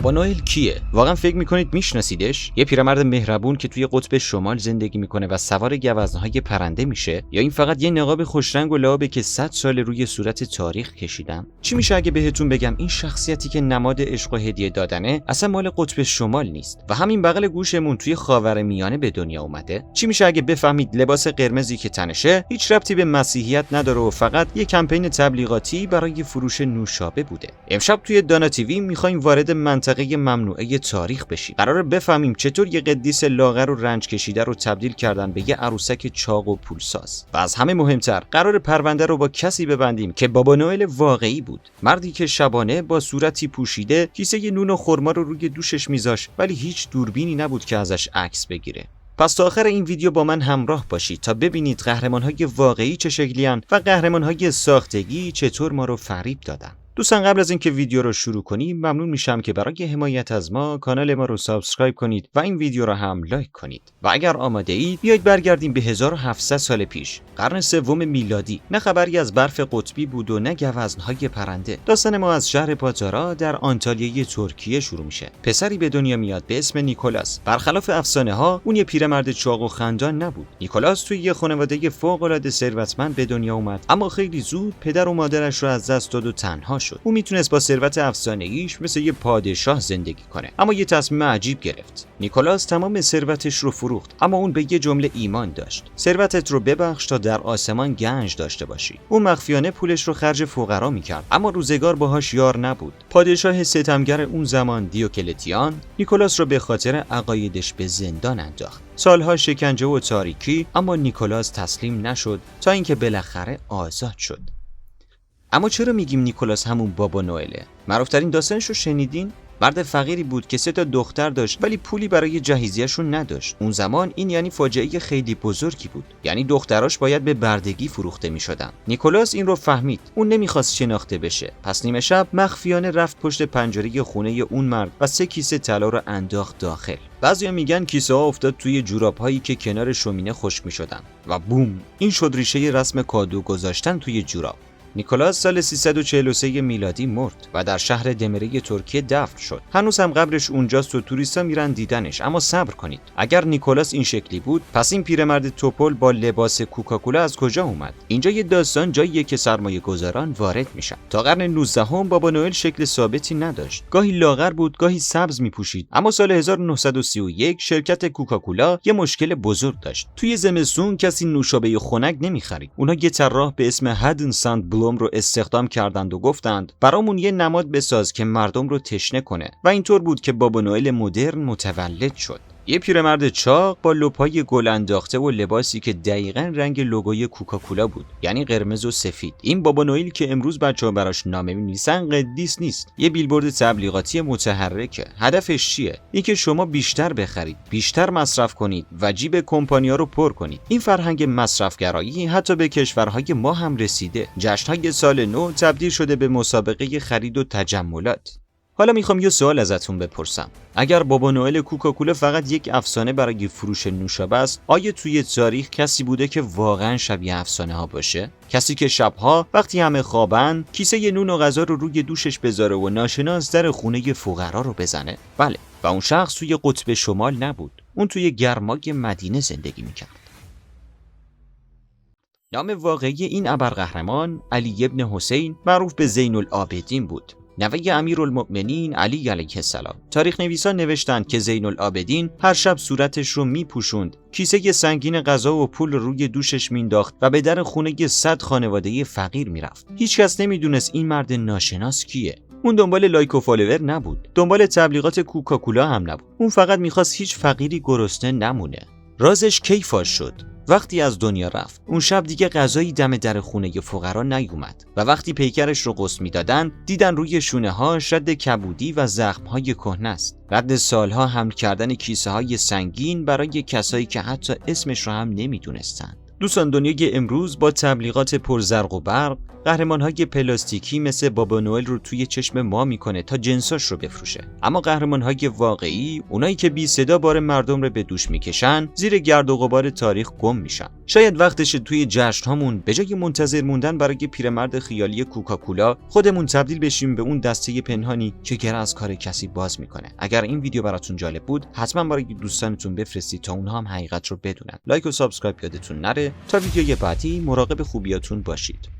بابا نوئل کیه؟ واقعا فکر میکنید میشناسیدش؟ یه پیرمرد مهربون که توی قطب شمال زندگی میکنه و سوار گوزنهای پرنده میشه، یا این فقط یه نقاب خوشرنگ و لعابه که 100 سال روی صورت تاریخ کشیدن؟ چی میشه اگه بهتون بگم این شخصیتی که نماد عشق و هدیه دادنه اصلا مال قطب شمال نیست و همین بغل گوشمون توی خاورمیانه به دنیا اومده؟ چی میشه اگه بفهمید لباس قرمزی که تنشه هیچ ربطی به مسیحیت نداره و فقط یه کمپین تبلیغاتی برای فروش نوشابه بوده؟ امشب توی دانا تیوی میخوایم وارد منطقه ممنوعه تاریخ بشیم. قراره بفهمیم چطور یه قدیس لاغر و رنج کشیده رو تبدیل کردن به یه عروسک چاق و پولساز. و از همه مهمتر قراره پرونده رو با کسی ببندیم که بابا نوئل واقعی بود، مردی که شبانه با صورتی پوشیده کیسه نون و خرما رو روی دوشش میذاشت ولی هیچ دوربینی نبود که ازش عکس بگیره. پس تا آخر این ویدیو با من همراه باشید تا ببینید قهرمان‌های واقعی چه شکلی‌اند و قهرمان‌های ساختگی چطور ما رو فریب دادن. دوستان قبل از اینکه ویدیو رو شروع کنیم ممنون میشم که برای حمایت از ما کانال ما رو سابسکرایب کنید و این ویدیو رو هم لایک کنید. و اگر آماده اید بیایید برگردیم به 1700 سال پیش، قرن سوم میلادی. نه خبری از برف قطبی بود و نه گوزن‌های پرنده. داستان ما از شهر پاتارا در آنتالیای ترکیه شروع میشه. پسری به دنیا میاد به اسم نیکولاس. برخلاف افسانه‌ها اون یه پیرمرد چاق و خندان نبود. نیکولاس توی یه خانواده فوق‌العاده ثروتمند به دنیا اومد، اما خیلی زود پدر و مادرش رو از دست داد و تنها شد. او میتونست با ثروت افسانه‌ایش مثل یه پادشاه زندگی کنه، اما یه تصمیم عجیب گرفت. نیکولاس تمام ثروتش رو فروخت، اما اون به یه جمله ایمان داشت: ثروتت رو ببخش تا در آسمان گنج داشته باشی. اون مخفیانه پولش رو خرج فقرا میکرد، اما روزگار باهاش یار نبود. پادشاه ستمگر اون زمان دیوکلتیان نیکولاس رو به خاطر عقایدش به زندان انداخت. سالها شکنجه و تاریکی، اما نیکولاس تسلیم نشد تا اینکه بالاخره آزاد شد. اما چرا میگیم نیکولاس همون بابا نوئله؟ معروف‌ترین داستانش رو شنیدین؟ مرد فقیری بود که 3 تا دختر داشت ولی پولی برای جهیزیه‌شون نداشت. اون زمان این یعنی فاجعه خیلی بزرگی بود، یعنی دختراش باید به بردگی فروخته می‌شدن. نیکولاس این رو فهمید. اون نمی‌خواست شناخته بشه. پس نیمه شب مخفیانه رفت پشت پنجره خونه اون مرد و 3 کیسه طلا رو انداخت داخل. بعضیا میگن کیسه ها افتاد توی جوراب‌هایی که کنار شومینه خشک می‌شدن و بوم، این شد ریشه رسم کادو گذاشتن توی جوراب. نیکولاس سال 343 میلادی مرد و در شهر دمره ترکیه دفن شد. هنوز هم قبرش اونجاست و توریستا میرن دیدنش، اما صبر کنید. اگر نیکولاس این شکلی بود، پس این پیرمرد توپل با لباس کوکاکولا از کجا اومد؟ اینجا یه داستان جاییه که سرمایه‌گذاران وارد میشن. تا قرن 19 بابا نوئل شکل ثابتی نداشت. گاهی لاغر بود، گاهی سبز میپوشید. اما سال 1931 شرکت کوکاکولا یه مشکل بزرگ داشت. توی زمستون کسی نوشابه خنک نمیخرید. اونها یه طراح به اسم هادن ساندبلوم رو استخدام کردند و گفتند برامون یه نماد بساز که مردم رو تشنه کنه و اینطور بود که بابا نوئل مدرن متولد شد. یه پیرمرد چاق با لپای گل انداخته و لباسی که دقیقاً رنگ لوگوی کوکاکولا بود، یعنی قرمز و سفید. این بابا نوئل که امروز بچه‌ها براش نامه می‌نویسن قدیس نیست، یه بیلبورد تبلیغاتی متحرکه. هدفش چیه؟ اینکه شما بیشتر بخرید، بیشتر مصرف کنید و جیب کمپانی‌ها رو پر کنید. این فرهنگ مصرفگرایی حتی به کشورهای ما هم رسیده. جشن‌های سال نو تبدیل شده به مسابقه خرید و تجملات. حالا میخوام یه سوال ازتون بپرسم. اگر بابا نوئل کوکاکولا فقط یک افسانه برای فروش نوشابه است، آیا توی تاریخ کسی بوده که واقعا شبیه افسانه ها باشه؟ کسی که شبها وقتی همه خوابن کیسه نون و غذا رو روی دوشش بذاره و ناشناس در خونه فقرا رو بزنه؟ بله، و اون شخص توی قطب شمال نبود. اون توی گرمای مدینه زندگی میکرد. نام واقعی این ابرقهرمان علی ابن حسین، معروف به زین العابدین بود، نوه امیرالمؤمنین علی علیه السلام. تاریخ نویسان نوشتند که زین العابدین هر شب صورتش رو میپوشوند، کیسه سنگین غذا و پول روی دوشش مینداخت و به در خونه 100 خانواده فقیر میرفت. هیچکس نمیدونست این مرد ناشناس کیه. اون دنبال لایک و فالوور نبود، دنبال تبلیغات کوکاکولا هم نبود. اون فقط میخواست هیچ فقیری گرسنه نمونه. رازش کی فاش شد؟ وقتی از دنیا رفت. اون شب دیگه غذایی دم در خونه فقرا نیومد و وقتی پیکرش رو قسط میدادن دیدن روی شونه ها شد کبودی و زخم های کهنه است. رد سالها حمل کردن کیسه های سنگین برای کسایی که حتی اسمش رو هم نمیدونستند. دوستان، دنیای امروز با تبلیغات پرزرق و برق قهرمان‌های پلاستیکی مثل بابا نوئل رو توی چشم ما میکنه تا جنساش رو بفروشه. اما قهرمان‌های واقعی، اونایی که بی صدا بار مردم رو به دوش میکشن، زیر گرد و غبار تاریخ گم میشن. شاید وقتشه توی جشن‌هامون به جای منتظر موندن برای پیرمرد خیالی کوکاکولا، خودمون تبدیل بشیم به اون دسته پنهانی که گر از کار کسی باز میکنه. اگر این ویدیو براتون جالب بود، حتما برای دوستانتون بفرستید تا اونها هم حقیقت رو بدونن. لایک و سابسکرایب یادتون نره تا ویدیوی بعدی مراقب خوبیاتون باشید.